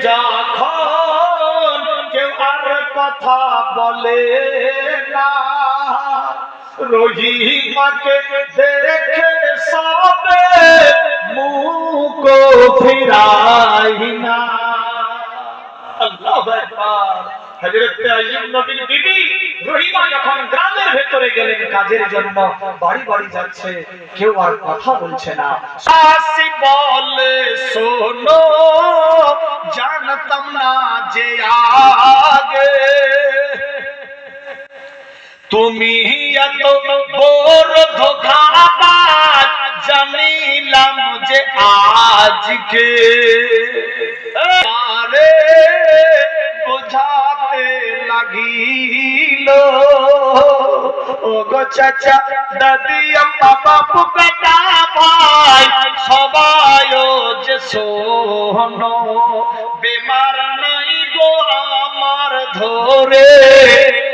যখন কেউ আর কথা বলে না, রহিমাকে দেখে সবে মুখ ফিরাই না। আল্লাহু আকবার। হযরত আইয়ুব নবীর বিবি রহিমা যখন গ্রামের ভেতরে গেলেন কাজের জন্য, বাড়ি বাড়ি যাচ্ছে, কেউ আর কথা বলছে না। শাসি বলে শোনো, জানতাম না যে আগে তুমি এত বড় ধোঁকাবাজ, জানিলাম যে আজকে আরে বোঝাতে লাগিল। ও গো চাচা দাদি আম্মা বাপু বেটা ভাই সবাই যে শোনো, বেমার নাই গো আমার ধরে,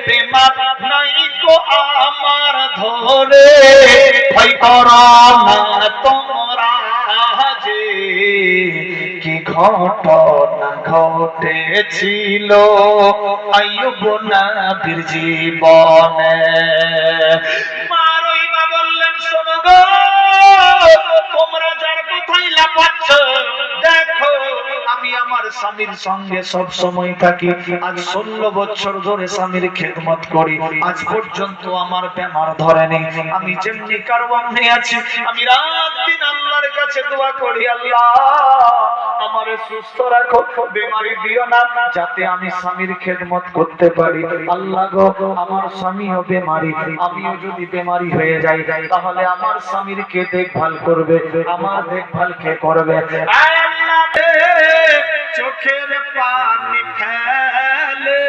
বেমার নাই গো আমার ধরে, ভয় করো না তোমরা যে কি ঘটনা ঘটেছিল আইয়ুব নবীর জীবনে। মা রহিমা বললেন, শোনো গো, তোমরা যার কথাই লাফাচ্ছ, দেখো আমি আমার স্বামীর সঙ্গে সব সময় থাকি। আজ 16 বছর ধরে স্বামীর খেদমত করি, আজ পর্যন্ত আমার বেমার ধরেনি। আমি যেমনি কারবানে আছি, আমি রাত দিন আল্লাহর কাছে দোয়া করি, আল্লাহ আমারে সুস্থ রাখো, বেমারি দিও না, যাতে আমি স্বামীর খেদমত করতে পারি। আল্লাহ গো, আমার স্বামীও বেমারি, আমিও যদি বেমারি হয়ে যাই, তাহলে আমার স্বামীর কে দেখভাল করবে, আমার দেখভাল কে করবে? আয় আল্লাহ, চোখের পানি ফেলে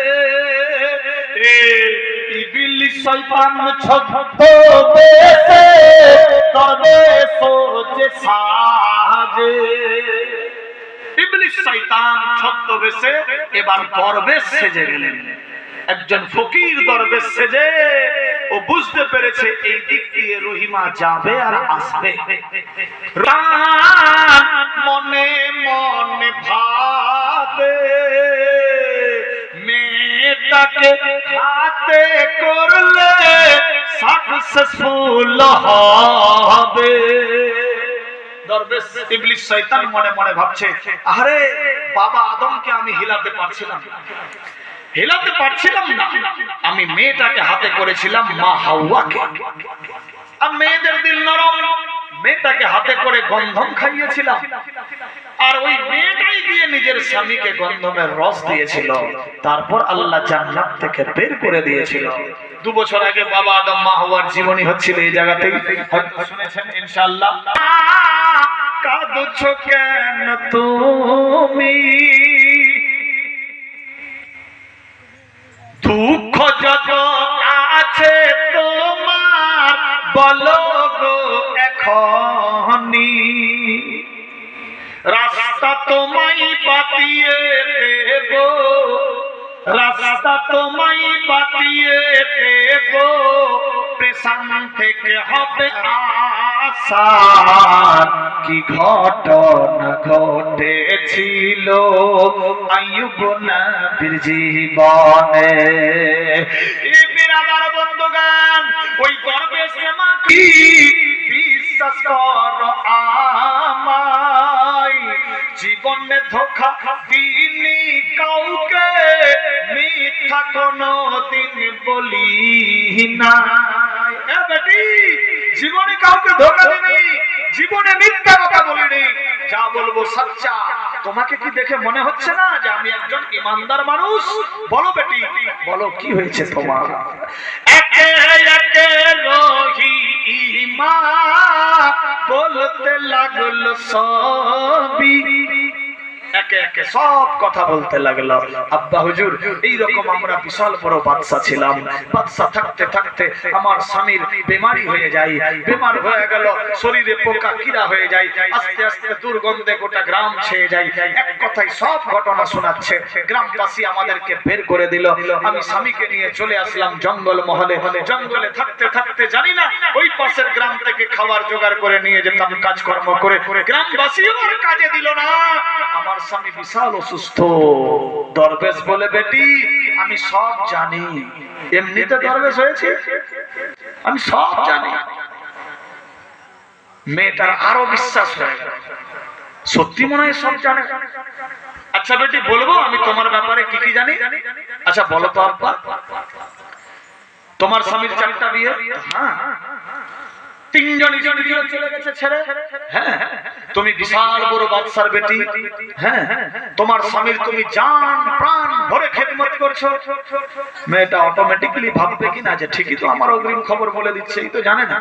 ইবলিস শয়তান ছদ্মবেশে দরবেশ যে সাজে। ইবলিস শয়তান ছদ্মবেশে এবার দরবেশ সেজে গেলেন। একজন ফকির দরবেশ সেজে ও বুঝতে পেরেছে এই দিক দিয়ে রহিমা যাবে আর আসবে। মনে মনে ভাবে মেয়েটাকে হাতে করলে সাকসেসফুল হবে। দরবেশ ইবলিস শয়তান মনে মনে ভাবছে, আরে বাবা আদমকে আমি হিলাতে পারছিলাম না, আমি মেয়েটাকে হাতে করেছিলাম মা হাওয়াকে। আর মেয়েদের দিল নরম, মেয়েটাকে হাতে করে গন্ধম খাইয়েছিলাম, আর ওই মেয়েটাই গিয়ে নিজের স্বামীকে গন্ধমের রস দিয়েছিল। তারপর আল্লাহ জান্নাত থেকে বের করে দিয়েছিল। 2 বছর আগে বাবা আদম মা হাওয়ার জীবনী হচ্ছিল এই জায়গাতেই, শুনেছেন ইনশাআল্লাহ। কাঁদছো কেন তুমি, দুঃখ যত আছে তোমার বলো গো এখনি, রাস্তা তোমায় বাতিয়ে দেব, রাস্তা তোমায় বাতিয়ে দেব, পেছন থেকে হবে আসান। কি ঘটনা ঘটেছিল আইয়ুব নবীর জীবনে। এই বিরাদার বন্ধুগণ, ওই দরবেশ কি বিশ্বাস করো আমায়, জীবনে ধোঁকা দিনি কাউকে, মিথ্যা কোনো দিন বলি না। বেটি, জীবনে কাউকে ধোঁকা দিনি, জীবনে মিথ্যা কথা বলিনি, যা বলবো সচ্চা। তোমাকে কি দেখে মনে হচ্ছে না যে আমি একজন ইমানদার মানুষ? বলো বেটি, বলো কি হয়েছে তোমার? একে একে রহিমা বলতে লাগলো সবই, একে একে সব কথা বলতে লাগলো। আব্বা হুজুর, এইরকম আমরা বিশাল বড় বাদশা ছিলাম, বাদশা থাকতে থাকতে আমার স্বামীর বেমারি হয়ে যায়, বেমার হয়ে গেল, শরীরে পোকা কিরা হয়ে যায়, আস্তে আস্তে দুর্গন্ধে গোটা গ্রাম ছেয়ে যায়। এক কথায় সব ঘটনা শোনাচ্ছে। গ্রামবাসী আমাদেরকে বের করে দিল। আমি স্বামীকে নিয়ে চলে আসলাম জঙ্গল মহলে। জঙ্গলে থাকতে থাকতে জানি না ওই পাশের গ্রাম থেকে খাবার জোগাড় করে নিয়ে যেতাম কাজকর্ম করে। গ্রামবাসী আর কাজে দিল না। আমার স্বামী বিশাল অসুস্থ। দরবেশ বলে, বেটি আমি সব জানি, এমনিতে দরবেশ হয়েছে, আমি সব জানি। মেয়েটার আরো বিশ্বাস হয়ে গেল, সত্যি মনে হয় সব জানে। আচ্ছা বেটি বলবো আমি তোমার ব্যাপারে কি কি জানি? আচ্ছা বলো তো আব্বা, তোমার স্বামীর 4টা বিয়ে? হ্যাঁ। 3জন স্ত্রীও চলে গেছে ছেড়ে? হ্যাঁ। তুমি বিশাল বড় বাদশার বেটি। হ্যাঁ। তোমার স্বামীর তুমি জান প্রাণ ভরে খেদমত করছো। মেয়েটা অটোমেটিক্যালি ভাববে কিনা যে ঠিকই তো আমার অগ্রিম খবর বলে দিচ্ছে, এই তো জানে না,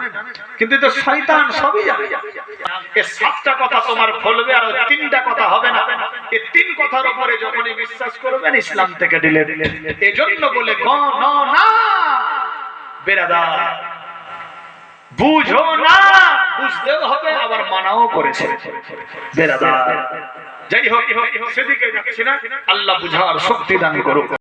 কিন্তু তো শয়তান সবই জানে। এই 7টা কথা তোমার বলবে আর 3টা কথা হবে না। এই 3 কথার উপরে যখনই বিশ্বাস করবেন ইসলাম থেকে ডিলে। এজন্য বলে গণনা বেরাদার, বুঝো না, বুঝতেও হবে, আবার মানাও করেছে বেরাদার। যাই হোক সেদিকে যাচ্ছি না, আল্লাহ বুঝার শক্তি দান করুক।